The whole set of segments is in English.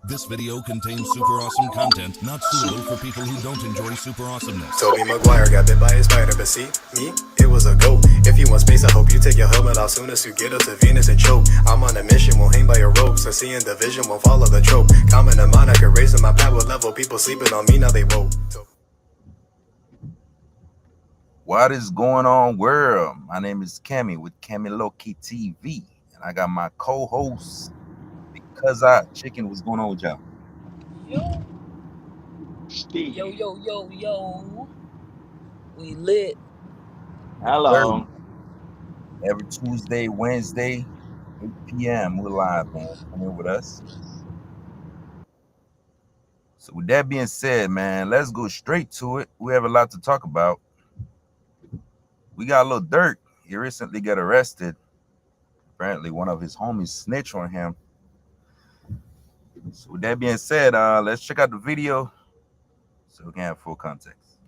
This video contains super awesome content not suitable for people who don't enjoy super awesomeness. Toby Maguire got bit by a spider, but see, me, it was a goat. If you want space, I hope you take your helmet off soon as you get up to Venus and choke. I'm on a mission, won't hang by your ropes, so seeing the vision won't follow the trope. Common a moniker, raising my power level, people sleeping on me, now they woke. What is going on, world? My name is Cammy with Cammy Loki TV, and I got my co-host, Because Chicken. What's going on with y'all? Yo. Steve. Yo. We lit. Hello. Every Tuesday, Wednesday, 8 p.m. We're live, man. Come in with us. So with that being said, man, let's go straight to it. We have a lot to talk about. We got Lil Durk. He recently got arrested. Apparently, one of his homies snitched on him. So with that being said, let's check out the video so we can have full context.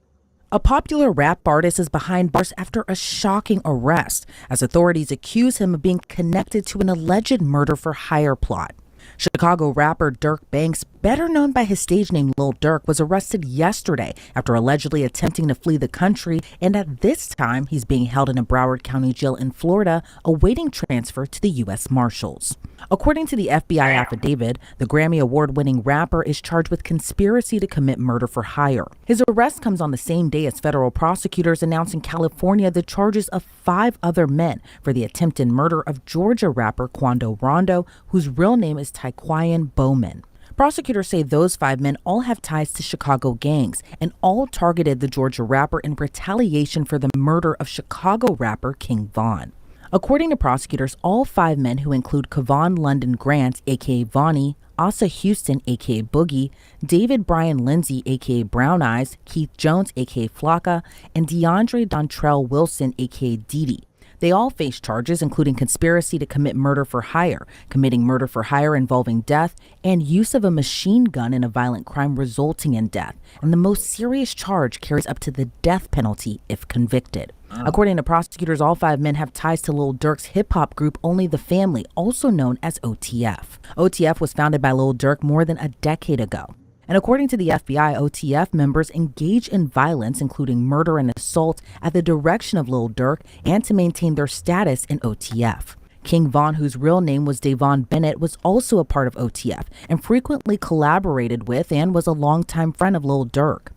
A popular rap artist is behind bars after a shocking arrest, as authorities accuse him of being connected to an alleged murder-for-hire plot. Chicago rapper Durk Banks, better known by his stage name Lil Durk, was arrested yesterday after allegedly attempting to flee the country, and at this time he's being held in a Broward County jail in Florida, awaiting transfer to the U.S. Marshals. According to the FBI affidavit, the Grammy Award-winning rapper is charged with conspiracy to commit murder for hire. His arrest comes on the same day as federal prosecutors announced in California the charges of 5 other men for the attempted murder of Georgia rapper Quando Rondo, whose real name is Taquayan Bowman. Prosecutors say those 5 men all have ties to Chicago gangs and all targeted the Georgia rapper in retaliation for the murder of Chicago rapper King Von. According to prosecutors, all 5 men, who include Kevon London Grant, aka Vonnie, Asa Houston, aka Boogie, David Brian Lindsay, aka Brown Eyes, Keith Jones, aka Flocka, and DeAndre Dontrell Wilson, aka Didi. They all face charges including conspiracy to commit murder for hire, committing murder for hire involving death, and use of a machine gun in a violent crime resulting in death. And the most serious charge carries up to the death penalty if convicted. According to prosecutors, all 5 men have ties to Lil Durk's hip-hop group Only the Family, also known as OTF. OTF was founded by Lil Durk more than a decade ago. And according to the FBI, OTF members engage in violence, including murder and assault, at the direction of Lil Durk and to maintain their status in OTF. King Von, whose real name was Davon Bennett, was also a part of OTF and frequently collaborated with and was a longtime friend of Lil Durk.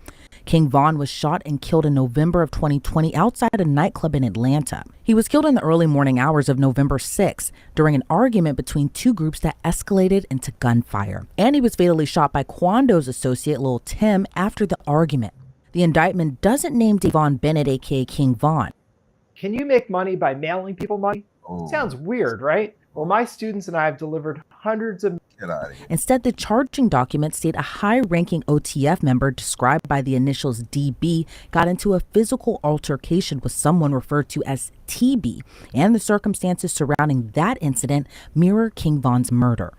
King Von was shot and killed in November of 2020 outside a nightclub in Atlanta. He was killed in the early morning hours of November 6 during an argument between 2 groups that escalated into gunfire. And he was fatally shot by Quando's associate Lil Tim after the argument. The indictment doesn't name Davon Bennett, aka King Von. Can you make money by mailing people money? Sounds weird, right? Well, my students and I have delivered hundreds of... Get out of here. Instead, the charging documents state a high-ranking OTF member described by the initials DB got into a physical altercation with someone referred to as TB, and the circumstances surrounding that incident mirror King Von's murder.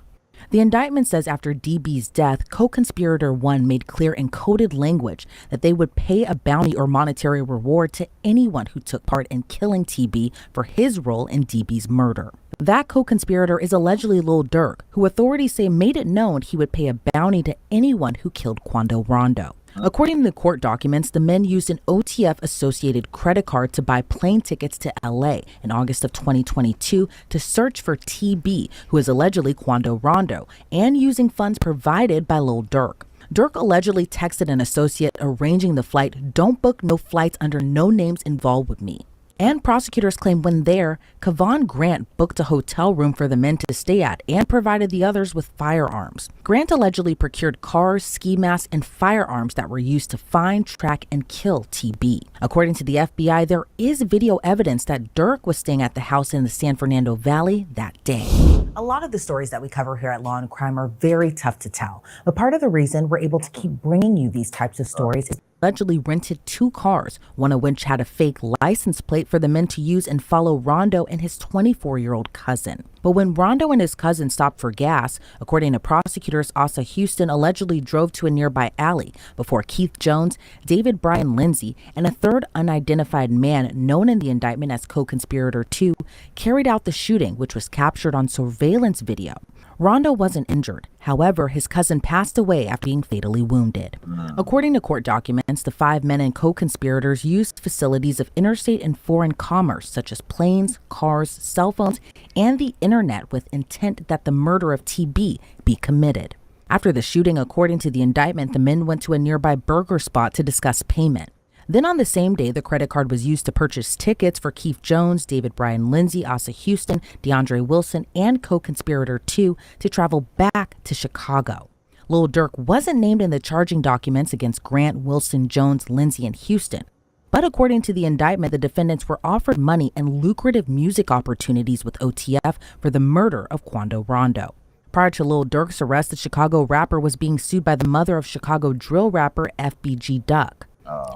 The indictment says after DB's death, co-conspirator 1 made clear in coded language that they would pay a bounty or monetary reward to anyone who took part in killing TB for his role in DB's murder. That co-conspirator is allegedly Lil Durk, who authorities say made it known he would pay a bounty to anyone who killed Quando Rondo. According to the court documents, the men used an OTF-associated credit card to buy plane tickets to LA in August of 2022 to search for TB, who is allegedly Quando Rondo, and using funds provided by Lil Durk. Durk allegedly texted an associate arranging the flight, "Don't book no flights under no names involved with me." And prosecutors claim when there, Kevon Grant booked a hotel room for the men to stay at and provided the others with firearms. Grant allegedly procured cars, ski masks, and firearms that were used to find, track, and kill TB. According to the FBI, there is video evidence that Durk was staying at the house in the San Fernando Valley that day. A lot of the stories that we cover here at Law and Crime are very tough to tell, but part of the reason we're able to keep bringing you these types of stories is allegedly rented 2 cars, one of which had a fake license plate for the men to use and follow Rondo and his 24-year-old cousin. But when Rondo and his cousin stopped for gas, according to prosecutors, Asa Houston allegedly drove to a nearby alley before Keith Jones, David Brian Lindsay, and a third unidentified man known in the indictment as co-conspirator 2 carried out the shooting, which was captured on surveillance video. Rondo wasn't injured. However, his cousin passed away after being fatally wounded. According to court documents, the 5 men and co-conspirators used facilities of interstate and foreign commerce, such as planes, cars, cell phones, and the internet with intent that the murder of TB be committed. After the shooting, according to the indictment, the men went to a nearby burger spot to discuss payment. Then on the same day, the credit card was used to purchase tickets for Keith Jones, David Bryan Lindsay, Asa Houston, DeAndre Wilson, and co-conspirator 2 to travel back to Chicago. Lil Durk wasn't named in the charging documents against Grant, Wilson, Jones, Lindsay, and Houston. But according to the indictment, the defendants were offered money and lucrative music opportunities with OTF for the murder of Quando Rondo. Prior to Lil Durk's arrest, the Chicago rapper was being sued by the mother of Chicago drill rapper FBG Duck.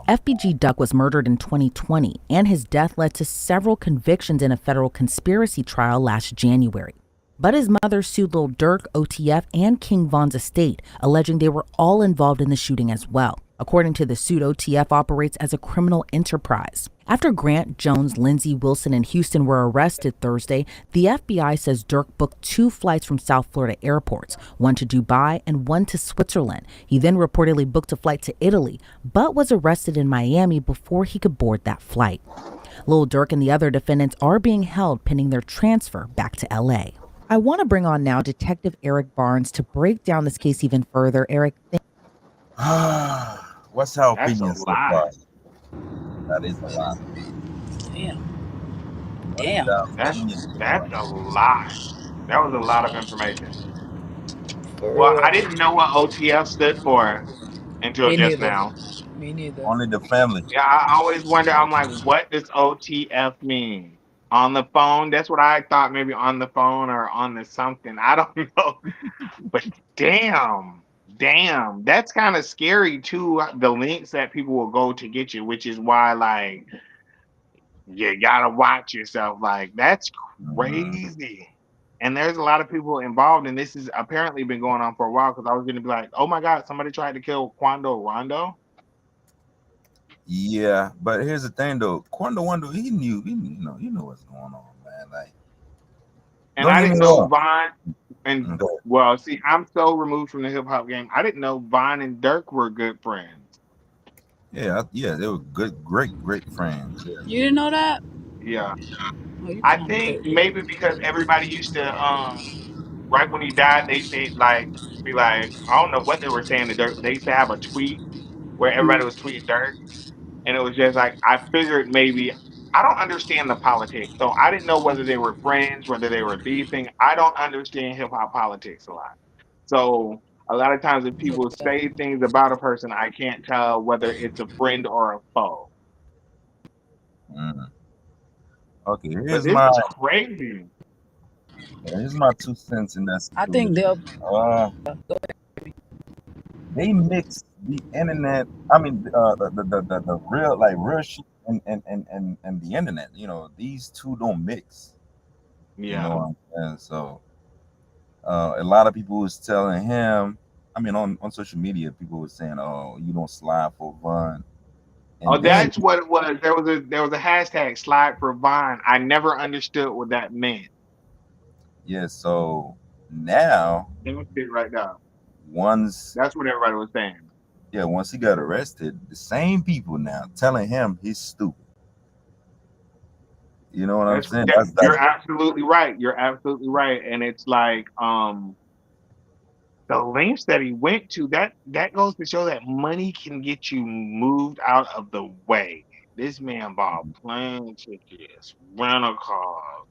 FBG Duck was murdered in 2020, and his death led to several convictions in a federal conspiracy trial last January. But his mother sued Lil Durk, OTF, and King Von's estate, alleging they were all involved in the shooting as well. According to the suit, OTF operates as a criminal enterprise. After Grant, Jones, Lindsay, Wilson, and Houston were arrested Thursday, the FBI says Durk booked 2 flights from South Florida airports, one to Dubai and one to Switzerland. He then reportedly booked a flight to Italy, but was arrested in Miami before he could board that flight. Lil Durk and the other defendants are being held pending their transfer back to LA. I want to bring on now Detective Eric Barnes to break down this case even further. Eric, what's our That's opinion a so lot. far? That is a lot. Damn. That's a lot. That was a lot of information. For Well, real. I didn't know what OTF stood for until Me just neither. now. Me neither. Only the family. Yeah, I always wonder. I'm like, what does OTF mean? On the phone? That's what I thought. Maybe on the phone or on the something. I don't know. But damn, that's kind of scary too. The links that people will go to get you, which is why, like, you gotta watch yourself. Like, that's crazy. And there's a lot of people involved, and this has apparently been going on for a while. Because I was gonna be like, oh my god, somebody tried to kill Quando Rondo. Yeah, but here's the thing though. Quando Wando, he knew what's going on, man. Like, And don't I get didn't me know wrong. Vaughn and well, see, I'm so removed from the hip hop game. I didn't know Vaughn and Dirk were good friends. Yeah, they were good, great friends. Yeah. You didn't know that? Yeah. Oh, you I kind of think crazy. maybe because everybody used to right when he died, they said like be like, I don't know what they were saying to Dirk. They used to have a tweet where everybody was tweeting Dirk, and it was just like I figured maybe I don't understand the politics, so I didn't know whether they were friends, whether they were beefing. I don't understand hip hop politics a lot, so a lot of times if people say things about a person, I can't tell whether it's a friend or a foe. Mm. Okay, But this is crazy. here's my 2 cents in that I think situation. they'll. They mix the internet. I mean, the real shit and the internet. You know, these two don't mix. Yeah. You know what I'm saying? So, a lot of people was telling him. I mean, on social media, people were saying, "Oh, you don't slide for Vaughn." Oh, And then, that's what it was. There was a hashtag slide for Vine. I never understood what that meant. yeah. So now, It was it right now. once That's what everybody was saying. once he got arrested, the same people now telling him he's stupid. You know what I'm saying? You're absolutely right. You're absolutely right. And it's like the lengths that he went to, that goes to show that money can get you moved out of the way. This man bought plane tickets, rental cars.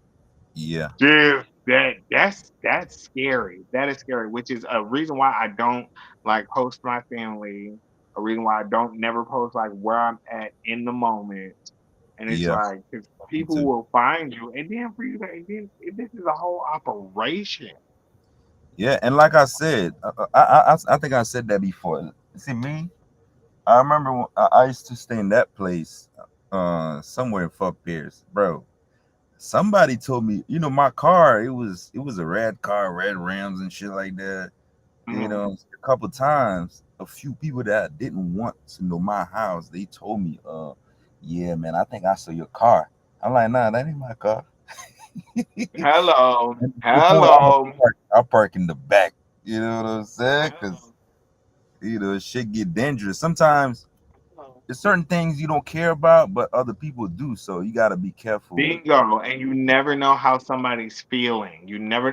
yeah, Dude, that's scary. That is scary, which is a reason why I don't like post my family, a reason why I don't never post like where I'm at in the moment. And it's yeah. like 'cause Me people too. will find you, and then for you to, and then this is a whole operation. Yeah, and like I said, I think I said that before. See me, I remember when I used to stay in that place, somewhere in Fort Pierce, bro. Somebody told me, my car, it was a red car, red rims and shit like that. A couple times, a few people that didn't want to know my house, they told me, yeah, man, I think I saw your car. I'm like, nah, that ain't my car. Hello, And before hello. I I park in the back. You know what I'm saying? Because shit get dangerous. Sometimes there's certain things you don't care about, but other people do. So you got to be careful. Bingo. And you never know how somebody's feeling.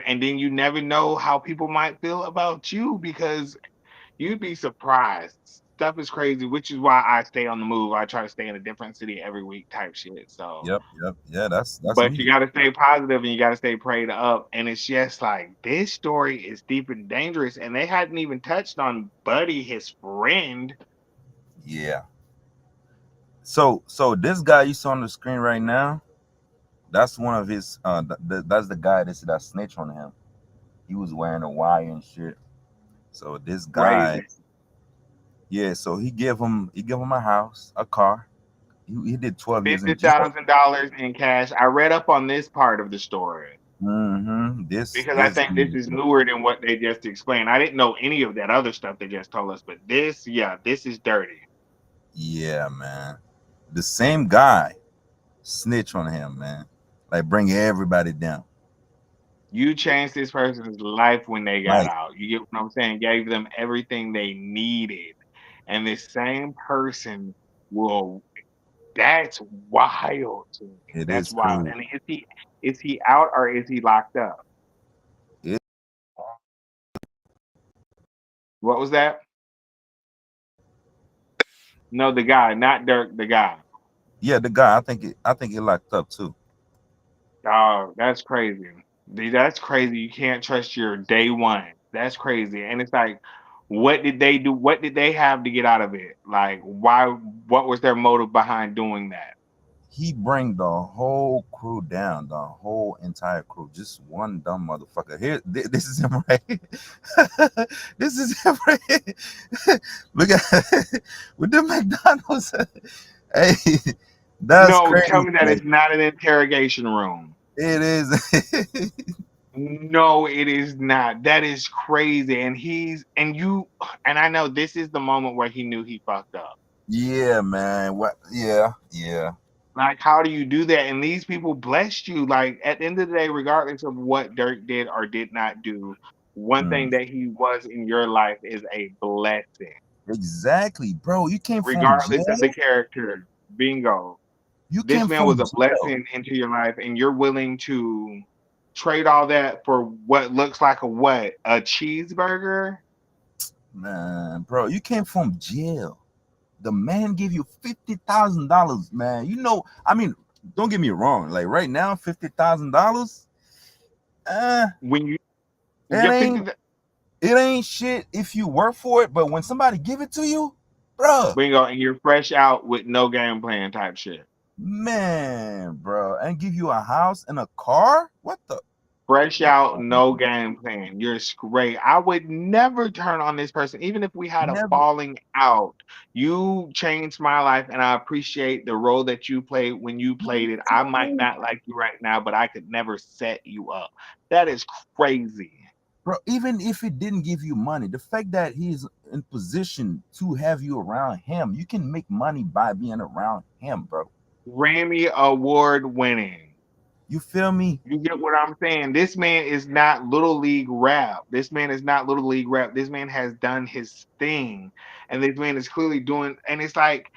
And then you never know how people might feel about you because you'd be surprised. Stuff is crazy, which is why I stay on the move. I try to stay in a different city every week type shit. So, Yep. Yeah, that's but you me. got to stay positive and you got to stay prayed up. And it's just like this story is deep and dangerous. And they hadn't even touched on Buddy, his friend. Yeah. So this guy you saw on the screen right now, that's one of his. That's the guy that snitched on him. He was wearing a wire and shit. So this guy, Crazy. yeah. So he gave him a house, a car. He did 12 years in jail. $50,000 in cash. I read up on this part of the story because I This think this is newer than what they just explained. I didn't know any of that other stuff they just told us, but this is dirty. yeah, man. The same guy snitch on him, man. Like bring everybody down. You changed this person's life when they got Like out. You get what I'm saying? Gave them everything they needed. And this same person will that's wild to me. it That's is wild. crazy. And is he out or is he locked up? It, What was that? No, the guy, not Dirk, the guy. yeah, the guy. I think he locked up too. Dog, that's crazy. That's crazy. You can't trust your day one. That's crazy. And it's like, what did they do? What did they have to get out of it? Like, why? What was their motive behind doing that? He bring the whole crew down, the whole entire crew. Just one dumb motherfucker. Here, this is him right. This is him right. Look at with the McDonald's. Hey, that's No, crazy. tell me that it's not an interrogation room. It is. No, it is not. That is crazy. And I know this is the moment where he knew he fucked up. Yeah, man. What? Yeah, yeah. Like, how do you do that? And these people blessed you. Like, at the end of the day, regardless of what Dirk did or did not do, one Mm. thing that he was in your life is a blessing, Exactly, bro. You came from regardless of the jail. character. Bingo. You This came man from was a jail, blessing into your life, and you're willing to trade all that for what looks like a what? A cheeseburger? man, bro. You came from jail. The man gave you $50,000, man. You know, I mean, don't get me wrong. Like right now, $50,000, When you it get 50, ain't shit if you work for it. But when somebody give it to you, bro, bingo, and you're fresh out with no game plan type shit. man, bro, and give you a house and a car. What the? Fresh out, no game plan. You're great. I would never turn on this person, even if we had a Never. falling out. You changed my life, and I appreciate the role that you played when you played it. I might not like you right now, but I could never set you up. That is crazy. Bro, even if it didn't give you money, the fact that he's in position to have you around him, you can make money by being around him, bro. Grammy Award winning. You feel me? You get what I'm saying? This man is not little league rap. This man is not little league rap. This man has done his thing. And this man is clearly doing, and it's like,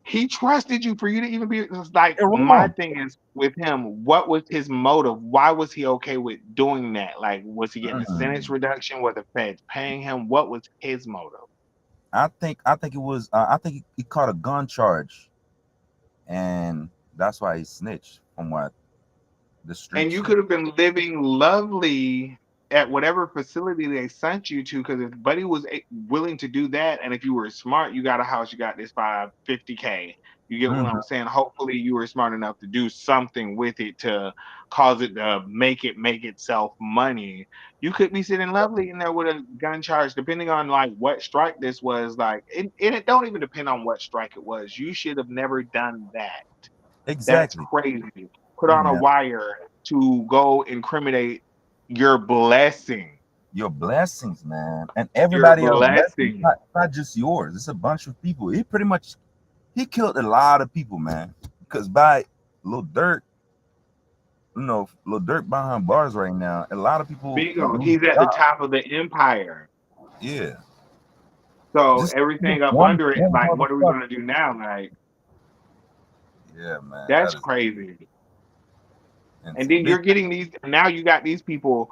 he trusted you for you to even be it's like You're my wrong. thing is with him, what was his motive? Why was he okay with doing that? Like, was he getting a sentence Mm. reduction? Were the feds paying him? What was his motive? I think it was I think he caught a gun charge, and that's why he snitched from what the street And you shit. could have been living lovely at whatever facility they sent you to, because if Buddy was willing to do that, and if you were smart, you got a house, you got this 550K. You get what I'm Mhm. saying? Hopefully, you were smart enough to do something with it to cause it to make itself money. You could be sitting lovely in there with a gun charge, depending on like what strike this was. Like, it don't even depend on what strike it was. You should have never done that. That's Exactly. crazy. Put on a Yeah. wire to go incriminate your blessing. Your blessings, man, and Your everybody else blessings, blessing. not just yours. It's a bunch of people. He killed a lot of people, man. Because by Lil Durk, you know, Lil Durk behind bars right now. A lot of people Bingo. lose He's at the jobs. top of the empire. Yeah. So Just everything up one under it, like, what are we motherfucker. gonna do now? Like, Yeah, man. that's That is crazy. and And then big. you're getting these. Now you got these people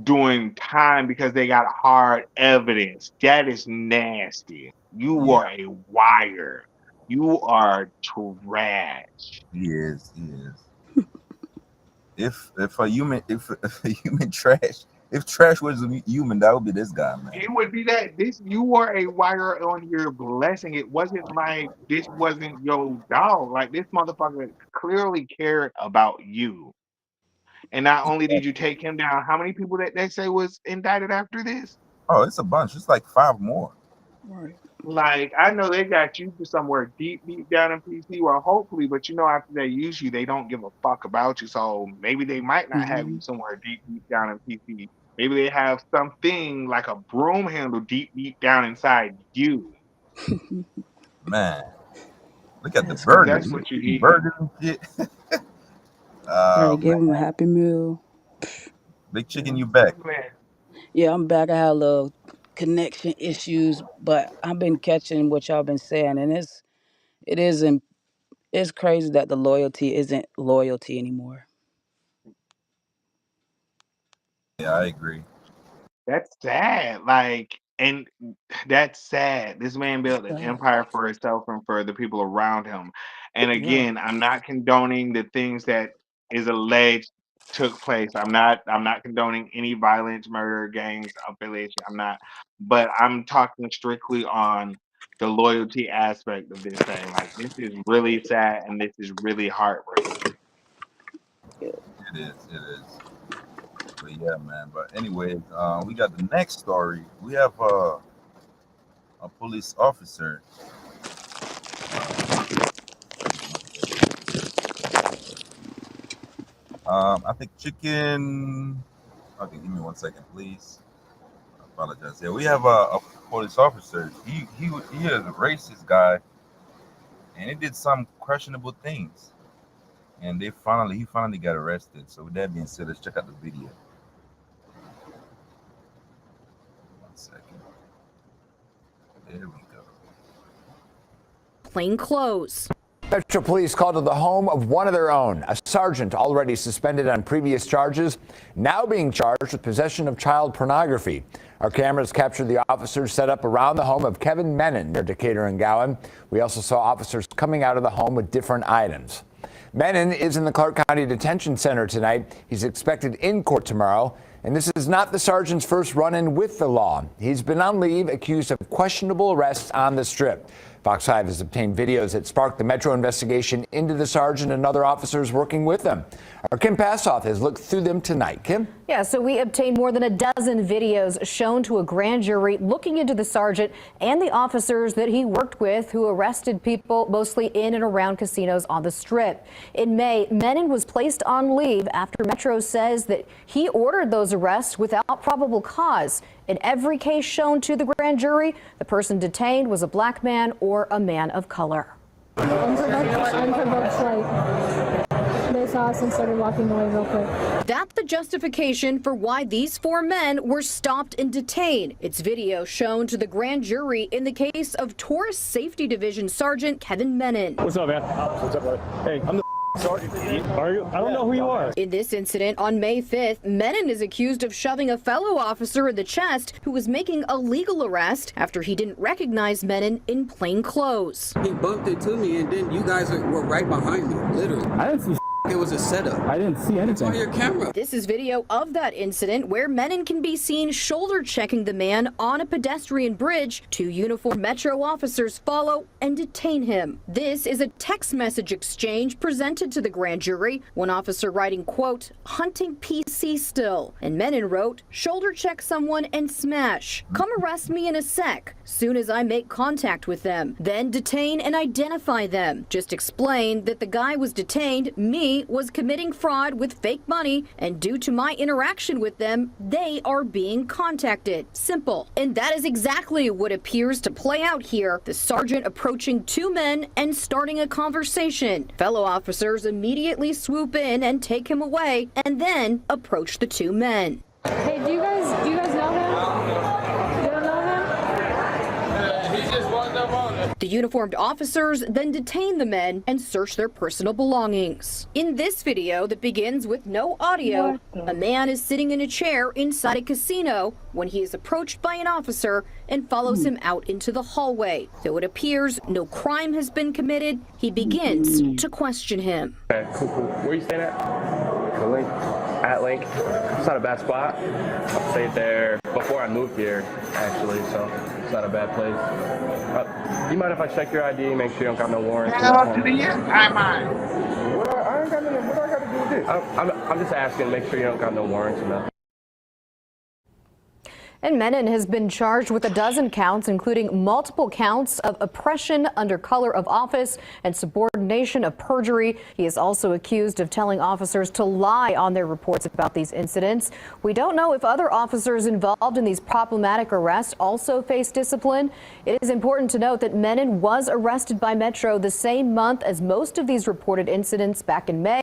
doing time because they got hard evidence. That is nasty. You Yeah, are a wire. You are trash. he is. He is. If a human if a human trash if trash was a human, that would be this guy, man. It would be that this you were a wire on your blessing. It wasn't like this wasn't your dog. Like this motherfucker clearly cared about you. And not only did you take him down, how many people that they say was indicted after this? Oh, it's a bunch. It's like 5 more. Right. Like I know they got you for somewhere deep, deep down in PC. Well, hopefully, but you know, after they use you, they don't give a fuck about you. So maybe they might not have Mm-hmm. you somewhere deep, deep down in PC. Maybe they have something like a broom handle deep, deep down inside you. Man, look at the That's Because burger. that's crazy. You what you're eat eating. burgers and shit. Gotta Man. give him a happy meal. Big chicken, you back. Man, Yeah, I'm back. I had a little connection issues, but I've been catching what y'all been saying, and it isn't. It's crazy that the loyalty isn't loyalty anymore. Yeah, I agree. that's sad. Like, and that's sad. This man built an Sad. empire for himself and for the people around him. And Right. again, I'm not condoning the things that is alleged took place. I'm not condoning any violence, murder, gangs, affiliation. I'm not. But I'm talking strictly on the loyalty aspect of this thing. Like this is really sad and this is really heartbreaking. Yeah. It is. It is. But yeah, man. But anyways, we got the next story. We have a police officer. I think chicken. Okay, give me 1 second, please. I apologize. Yeah, we have a police officer. He is a racist guy, and he did some questionable things. And he finally got arrested. So with that being said, let's check out the video. 1 second. There we go. Plain clothes. Metro Police called to the home of one of their own, a sergeant already suspended on previous charges, now being charged with possession of child pornography. Our cameras captured the officers set up around the home of Kevin Menon near Decatur and Gowan. We also saw officers coming out of the home with different items. Menon is in the Clark County Detention Center tonight. He's expected in court tomorrow. And this is not the sergeant's first run-in with the law. He's been on leave accused of questionable arrests on the Strip. Fox 5 has obtained videos that sparked the Metro investigation into the sergeant and other officers working with them. Our Kim Passoff has looked through them tonight. Kim? Yeah, so we obtained more than a dozen videos shown to a grand jury looking into the sergeant and the officers that he worked with who arrested people mostly in and around casinos on the Strip. In May, Menon was placed on leave after Metro says that he ordered those arrests without probable cause. In every case shown to the grand jury, the person detained was a black man or a man of color. They saw us and started walking away real quick. That's the justification for why these 4 men were stopped and detained. It's video shown to the grand jury in the case of Tourist Safety Division Sergeant Kevin Menon. What's up, man? What's up, brother? Hey, I'm the sergeant. Are you? I don't know who you are. In this incident on May 5th, Menon is accused of shoving a fellow officer in the chest who was making a legal arrest after he didn't recognize Menon in plain clothes. He bumped into me and then you guys were right behind me, literally. I didn't see. It was a setup. I didn't see anything. It's on your camera. This is video of that incident where Menon can be seen shoulder checking the man on a pedestrian bridge. 2 uniformed Metro officers follow and detain him. This is a text message exchange presented to the grand jury. One officer writing, quote, hunting PC still. And Menon wrote, shoulder check someone and smash. Come arrest me in a sec. Soon as I make contact with them. Then detain and identify them. Just explain that the guy was detained, me, me was committing fraud with fake money, and due to my interaction with them, they are being contacted. Simple. And that is exactly what appears to play out here. The sergeant approaching two men and starting a conversation. Fellow officers immediately swoop in and take him away, and then approach the two men. Hey, do you guys know him? You don't know him? He just walked up on it. The uniformed officers then detain the men and search their personal belongings. In this video that begins with no audio, a man is sitting in a chair inside a casino when he is approached by an officer and follows him out into the hallway. Though it appears no crime has been committed, he begins to question him. Okay, cool. Where you staying at? Link. At Link. It's not a bad spot. I stayed there before I moved here, actually, so it's not a bad place. You mind if I check your ID, make sure you don't got no warrants? Hell to the yes, I mind. What do I got to do with this? I'm just asking, make sure you don't got no warrants or nothing. And Menon has been charged with a dozen counts, including multiple counts of oppression under color of office and subordination of perjury. He is also accused of telling officers to lie on their reports about these incidents. We don't know if other officers involved in these problematic arrests also face discipline. It is important to note that Menon was arrested by Metro the same month as most of these reported incidents back in May.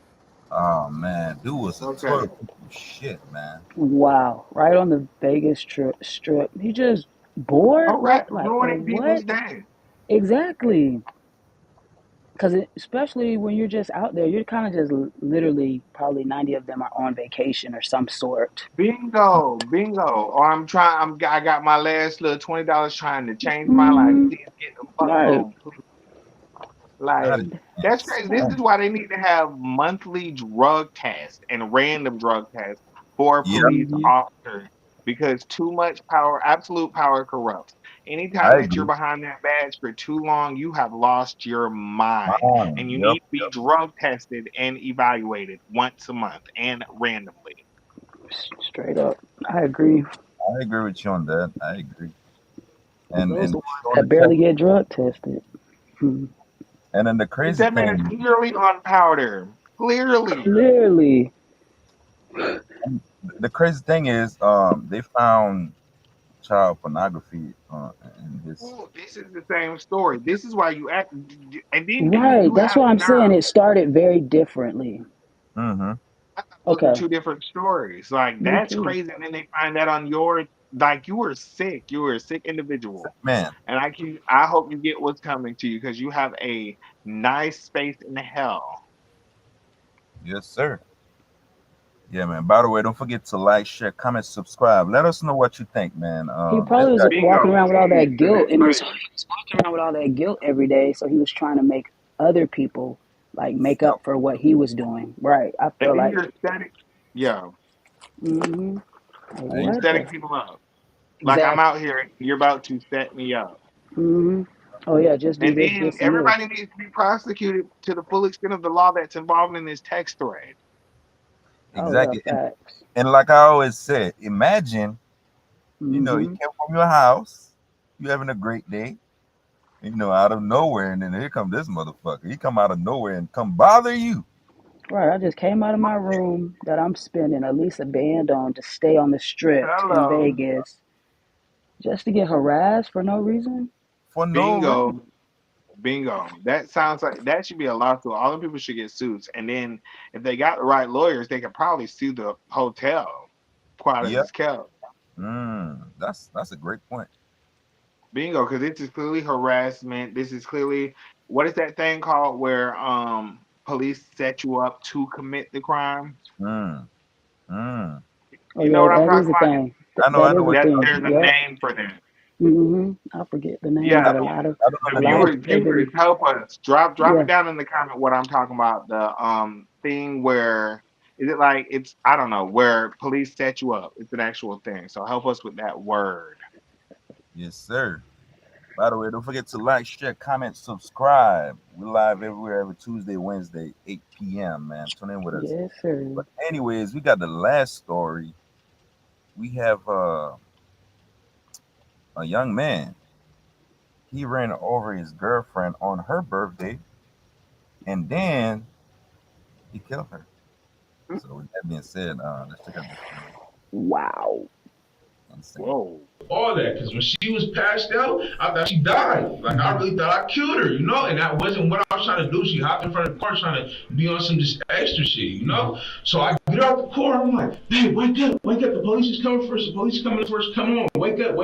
Oh man, dude was a total shit, man. Wow, right on the Vegas strip. He just bored. All right, Like ruining people's what? day. Exactly. Because especially when you're just out there, you're kind of just literally probably 90 of them are on vacation or some sort. Bingo. Or I got my last little $20 trying to change my life. Mm-hmm. Please get the fuck Right. home. Like, that's crazy. This is why they need to have monthly drug tests and random drug tests for police officers, because too much power, absolute power corrupts. Anytime that you're behind that badge for too long, you have lost your mind, and you need to be drug tested and evaluated once a month and randomly. Straight up. I agree. I agree with you on that. I agree. And those ones that barely get drug tested. And then the crazy that man is thing, clearly on powder. Clearly. The crazy thing is, they found child pornography in his. Oh, this is the same story. This is why you act, and then Right. That's why I'm saying it started very differently. Mm-hmm. Those are two different stories. Like, Me that's too. crazy. And then they find that on your, like, you were sick. You were a sick individual. Man. And I hope you get what's coming to you, because you have a nice space in hell. Yes, sir. Yeah, man. By the way, don't forget to like, share, comment, subscribe. Let us know what you think, man. He probably was walking around with all that guilt in his. He was walking around with all that guilt every day, so he was trying to make other people like make up for what he was doing. Right. I feel like. You're setting, yeah. Mm-hmm. You're setting people up. Like, I'm out here, and you're about to set me up. Mm-hmm. Oh yeah, just do And this, then this, and everybody this. needs to be prosecuted to the full extent of the law that's involved in this text thread. Exactly. Oh, yeah, and like I always said, imagine, you know, you came from your house, you having a great day, you know, out of nowhere, and then here come this motherfucker. He come out of nowhere and come bother you. Right, I just came out of my room that I'm spending at least a band on to stay on the strip in Vegas, just to get harassed for no reason. For no reason. Bingo. That sounds like that should be a lawsuit. All the people should get suits, and then if they got the right lawyers, they could probably sue the hotel. Quiet as it's kept. That's a great point. Bingo, because this is clearly harassment. This is clearly, what is that thing called where police set you up to commit the crime? Oh, You know what I'm talking about? Thing. I know. There's a name for that. I forget the name, but a lot of viewers, help us. Drop it down in the comment what I'm talking about. The thing where is it like it's, I don't know, where police set you up. It's an actual thing. So help us with that word. Yes, sir. By the way, don't forget to like, share, comment, subscribe. We're live everywhere every Tuesday, Wednesday, 8 p.m. Man, tune in with us. Yes, sir. But anyways, we got the last story. We have a young man. He ran over his girlfriend on her birthday, and then He killed her. So with that being said, let's check out this video. Wow. Insane. Whoa. All that, because when she was passed out, I thought she died. Like, I really thought I killed her, you know? And that wasn't what I was trying to do. She hopped in front of the car trying to be on some just extra shit, you know? So I get out the car, I'm like, hey, wake up, the police is coming first, come on, wake up.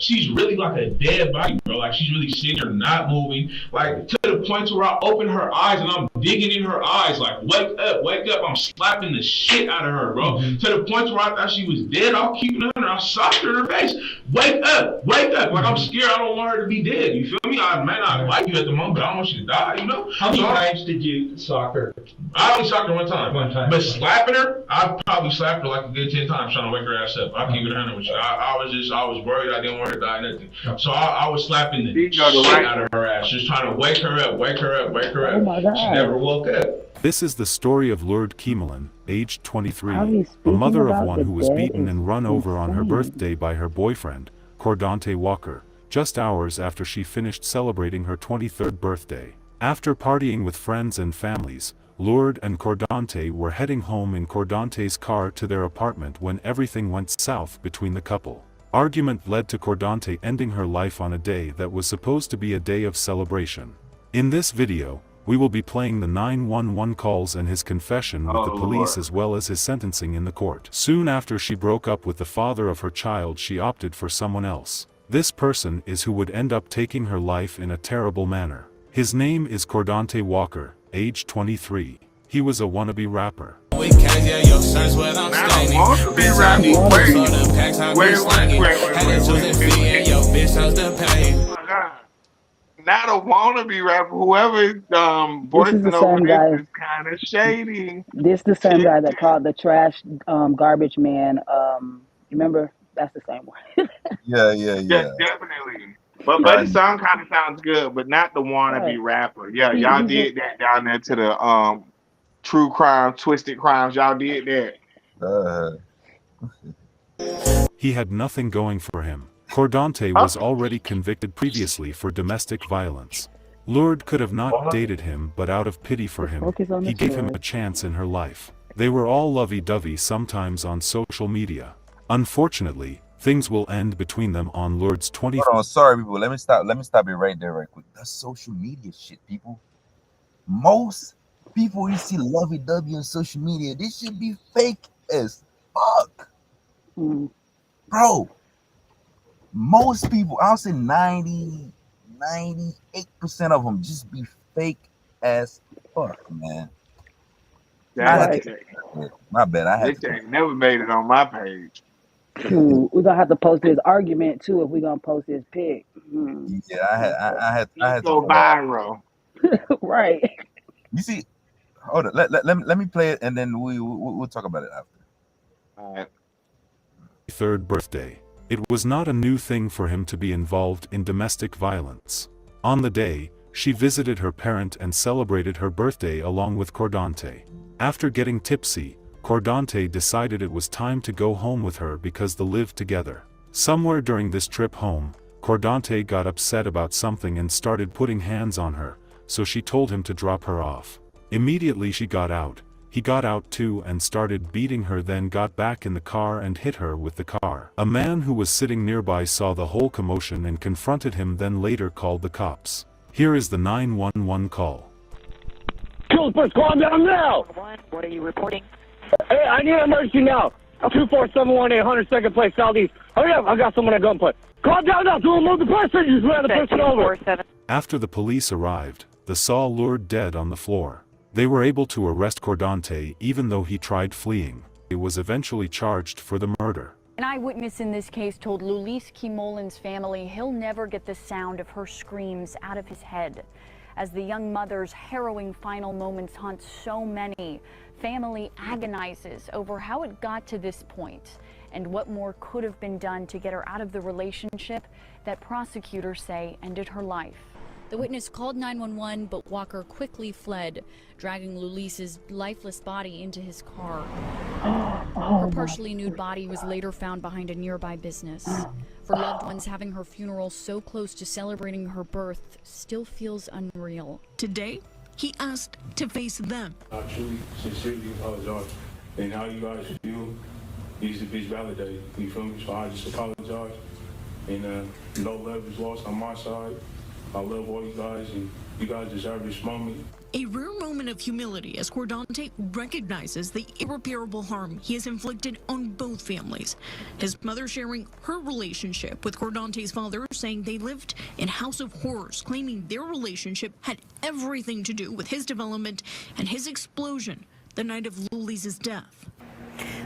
She's really like a dead body, bro. Like, she's really sitting there not moving, like, to the point where I open her eyes and I'm digging in her eyes, like, wake up, I'm slapping the shit out of her, bro. To the point where I thought she was dead, I'm keeping her, I socked her in her face. Wake up. Like, I'm scared. I don't want her to be dead. You feel me? I may not like you at the moment, but I don't want you to die, you know? How many times did you sock her? I only socked her one time. But slapping her, I probably slapped her like a good 10 times trying to wake her ass up. I'll keep it 100 with you. I was worried. I didn't want her to die, nothing. So I was slapping the shit out of her ass, just trying to wake her up. Oh my God. She never woke up. This is the story of Lil Durk, aged 23, How he's a speaking mother of about one the who was dead beaten is and run over on her insane. birthday by her boyfriend, Cordante Walker, just hours after she finished celebrating her 23rd birthday. After partying with friends and families, Lord and Cordante were heading home in Cordante's car to their apartment when everything went south between the couple. Argument led to Cordante ending her life on a day that was supposed to be a day of celebration. In this video, we will be playing the 911 calls and his confession with the police as well as his sentencing in the court. Soon after she broke up with the father of her child, she opted for someone else. This person is who would end up taking her life in a terrible manner. His name is Cordante Walker, age 23. He was a wannabe rapper. Not a wannabe rapper. Whoever voicing over this is kind of shady. This the same guy that called the trash garbage man. Remember? That's the same one. Yeah. Yeah, definitely. But his song kind of sounds good, but not the wannabe rapper. Yeah, y'all did that down there to the true crime, twisted crimes. Y'all did that. He had nothing going for him. Cordante was already convicted previously for domestic violence. Lord could have not dated him, but out of pity for him, he gave him a chance in her life. They were all lovey-dovey sometimes on social media. Unfortunately, things will end between them on Lord's 20th. Hold on, sorry people. Let me stop it right there right quick. That's social media shit, people. Most people you see lovey-dovey on social media, this should be fake as fuck. Bro. Most people, I'll say 98% of them just be fake as fuck, man. My bad. I had to never made it on my page. We're gonna have to post this argument too if we're gonna post this pic. Yeah, I had to go viral. Right. You see, hold on. Let me play it and then we'll talk about it after. All right. 3rd birthday. It was not a new thing for him to be involved in domestic violence. On the day, she visited her parent and celebrated her birthday along with Cordante. After getting tipsy, Cordante decided it was time to go home with her because they lived together. Somewhere during this trip home, Cordante got upset about something and started putting hands on her, so she told him to drop her off. Immediately she got out. He got out too and started beating her, then got back in the car and hit her with the car. A man who was sitting nearby saw the whole commotion and confronted him, then later called the cops. Here is the 911 call. Calm down now! What are you reporting? Hey, I need an emergency now. 24718 102nd Place Southeast. Hurry up, I got someone at gunpoint. Calm down now, don't move the person, you just ran the person over. After the police arrived, they saw Lord dead on the floor. They were able to arrest Cordante even though he tried fleeing. He was eventually charged for the murder. An eyewitness in this case told Lulis Kimolin's family he'll never get the sound of her screams out of his head. As the young mother's harrowing final moments haunt so many, family agonizes over how it got to this point and what more could have been done to get her out of the relationship that prosecutors say ended her life. The witness called 911, but Walker quickly fled, dragging Lulis's lifeless body into his car. Her partially nude body was later found behind a nearby business. For loved ones, having her funeral so close to celebrating her birth still feels unreal. Today, he asked to face them. I truly, sincerely apologize. And how you guys feel needs to be validated. You feel me? So I just apologize. And no love is lost on my side. I love all you guys, and you guys deserve this moment. A rare moment of humility as Cordante recognizes the irreparable harm he has inflicted on both families. His mother sharing her relationship with Cordante's father, saying they lived in House of Horrors, claiming their relationship had everything to do with his development and his explosion the night of Lulis's death.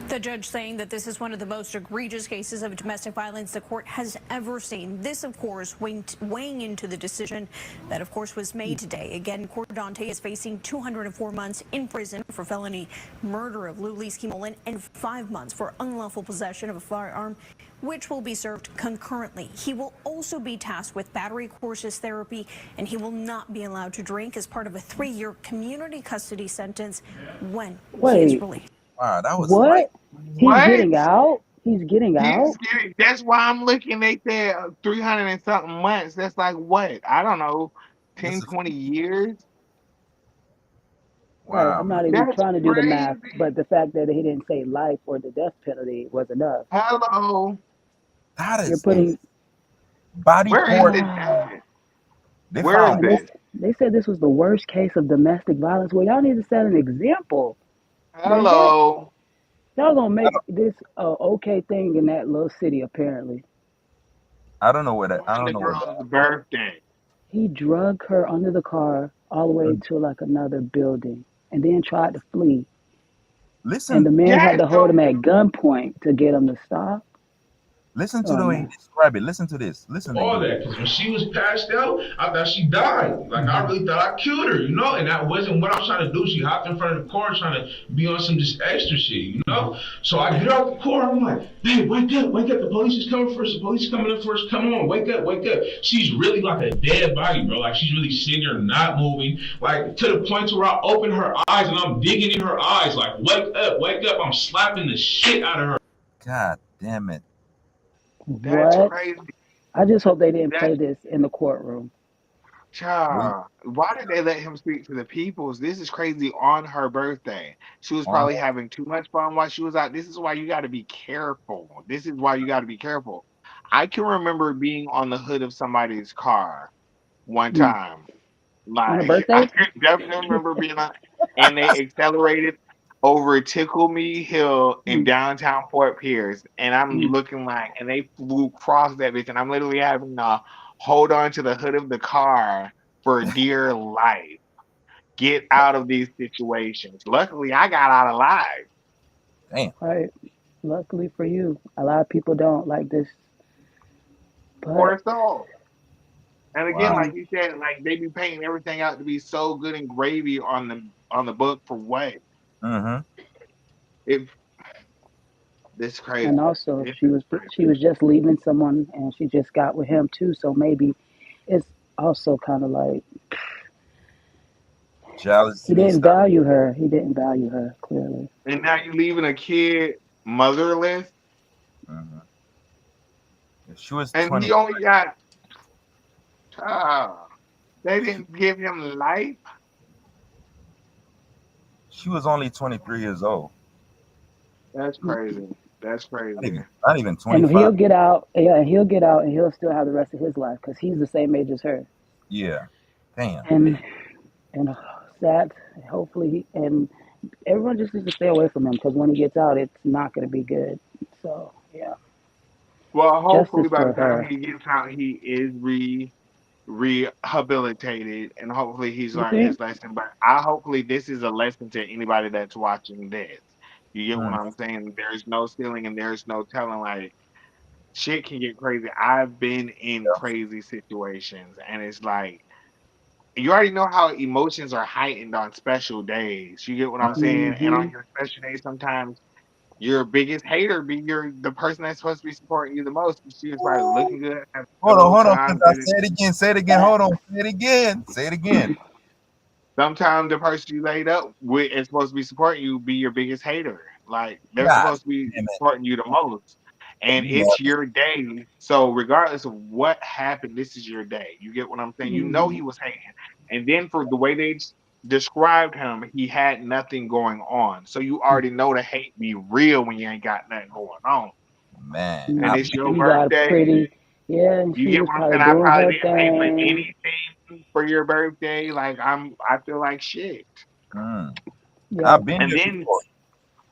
The judge saying that this is one of the most egregious cases of domestic violence the court has ever seen. This, of course, weighing into the decision that, of course, was made today. Again, Cordante is facing 204 months in prison for felony murder of Lulis Kimolin and 5 months for unlawful possession of a firearm, which will be served concurrently. He will also be tasked with battery courses therapy, and he will not be allowed to drink as part of a 3-year community custody sentence when he is released. Wow, that was What? He's What? getting out? He's getting out? That's why I'm looking. They said 300 and something months. That's like what? I don't know, 10, 20 years. Right. I'm not even That's trying to do the math, crazy. but the fact that he didn't say life or the death penalty was enough. Hello. That You're is putting body Where is port. it at? They Where is found it? They said this was the worst case of domestic violence. Well, y'all need to set an example. There's that. Hello. Y'all gonna make this a okay thing in that little city, apparently. I don't know where that. I On don't the know where that. girl's birthday. He drug her under the car all the way to like another building and then tried to flee. And the Listen, man had Yes. to hold him at gunpoint to get him to stop. listen to Oh the way he no. described it. Listen to this. Listen to All this. that, because when she was passed out, I thought she died. Like, I really thought I killed her, you know? And that wasn't what I was trying to do. She hopped in front of the car trying to be on some just extra shit, you know? So I get out the car, I'm like, babe, wake up, the police is coming for us, the police is coming up for us, come on, wake up, wake up. She's really like a dead body, bro. Like, she's really sitting there not moving, like, to the point to where I open her eyes and I'm digging in her eyes, like, wake up, I'm slapping the shit out of her. God damn it. That's What? crazy. I just hope they didn't play That's this in the courtroom. child. Why did they let him speak to the peoples? This is crazy on her birthday. She was On probably having too much fun while she was out. This is why you got to be careful. This is why you got to be careful. I can remember being on the hood of somebody's car one Mm. time. On her Like I birthday? can definitely remember being on, and they accelerated over Tickle Me Hill in Mm. downtown Fort Pierce, and I'm Mm. looking like, and they flew across that bitch, and I'm literally having to hold on to the hood of the car for dear life. Get out of these situations. Luckily, I got out alive. damn. Right. Luckily for you. A lot of people don't like this. But Poor soul. And again, Wow. yeah. like you said, like they be painting everything out to be so good and gravy on the book for what? Mm-hmm. If this crazy. And also This she is was crazy. she was just leaving someone and she just got with him too. So maybe it's also kind of like he Jealousy didn't stuff. value her. He didn't value her clearly. And now you leaving a kid motherless, Mm-hmm. If she was and 20, he only got child. They didn't give him life. she was only 23 years old. That's crazy. That's crazy. Not even And 25. he'll get out. Yeah, and he'll get out, and he'll still have the rest of his life because he's the same age as her. Yeah. Damn. And sad. Hopefully, and everyone just needs to stay away from him because when he gets out, it's not going to be good. So yeah, Well, hopefully justice by the for time her. he gets out, he is rehabilitated, and hopefully he's You learned think? his lesson. But I hopefully this is a lesson to anybody that's watching this. You get what Mm. I'm saying? There's no stealing and there's no telling. Like shit can get crazy. I've been in Yeah. crazy situations, and it's like you already know how emotions are heightened on special days. You get what I'm saying? And Mm-hmm. on your special days, sometimes your biggest hater be the person that's supposed to be supporting you the most. She was probably looking good, having a good old Hold on, time. because I say it again. Say it again. Hold on. Say it again. Say it again. Sometimes the person you laid up with is supposed to be supporting you be your biggest hater. Like they're God supposed to be damn it. supporting you the most. And You it's never. your day. So regardless of what happened, this is your day. You get what I'm saying? You know Mm-hmm. he was hating. And then for the way they described him, he had nothing going on. So you already know the hate be real when you ain't got nothing going on. Man, And I've it's been, your You got a birthday. pretty, yeah, and You she get was what I'm probably saying? I doing probably her didn't pay for thing. anything for your birthday. Like I feel like shit. Yeah. I've been And there then before.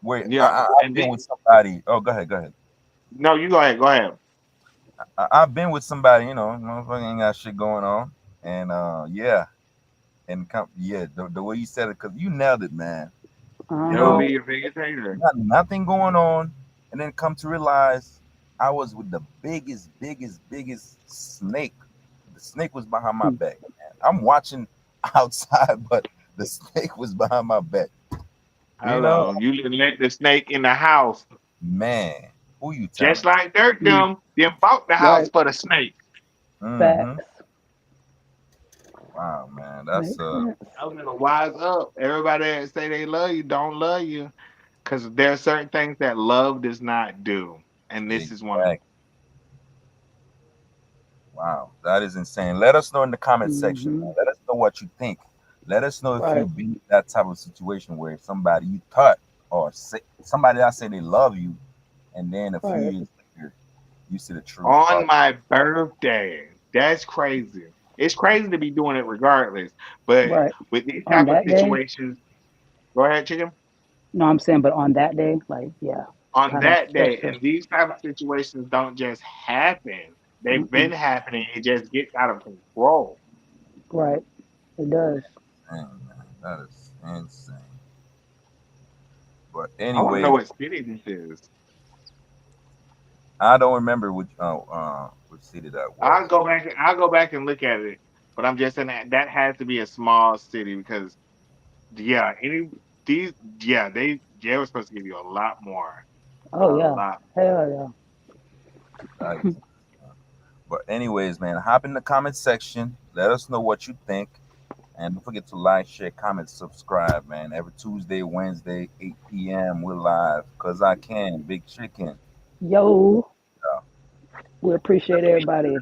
Wait, yeah, I've and been then with somebody. Oh, go ahead, go ahead. no, you go ahead, go ahead. I've been with somebody, motherfucker ain't got shit going on, and yeah, and yeah, the way you said it, cause you nailed it, man. You He'll Uh-huh. know, be your biggest hater. got nothing going on, and then come to realize I was with the biggest snake. The snake was behind my back. Man. I'm watching outside, but the snake was behind my back. You know, Hello. You let the snake in the house. man, who you Just telling? like Dirk Mm, them bought the house right. for the snake. Mm-hmm. Facts. Wow, man, that's Makes sense. I was gonna wise up. Everybody that say they love you don't love you. Cause there are certain things that love does not do. And this is one of them. exactly. Wow, that is insane. Let us know in the comment section, man. Mm-hmm. Let us know what you think. Let us know if Right. you've been in that type of situation where somebody you thought or say, somebody that say they love you, and then a few Right. years later you see the truth. On my birthday. That's crazy. It's crazy to be doing it regardless. But Right. with these On type of that day? situations, go ahead, chicken. No, I'm saying, but on that day, like, yeah, On kind of that day, extra. and these type of situations don't just happen. They've been Mm-mm. happening. It just gets out of control. Right. It does. Dang, man, that is insane. But I want to know anyway, what city this is. I don't remember which city that I'll was. go back. I'll go back and look at it. But I'm just saying that has to be a small city because yeah, these they were supposed to give you a lot more, Oh, a yeah. lot. Hell That is, but anyways, man, hop in the comment section. Let us know what you think. And don't forget to like, share, comment, subscribe, man. Every Tuesday, Wednesday, 8 p.m. We're live. Cause I can. Big chicken. yeah. Yo, Yeah. we appreciate everybody.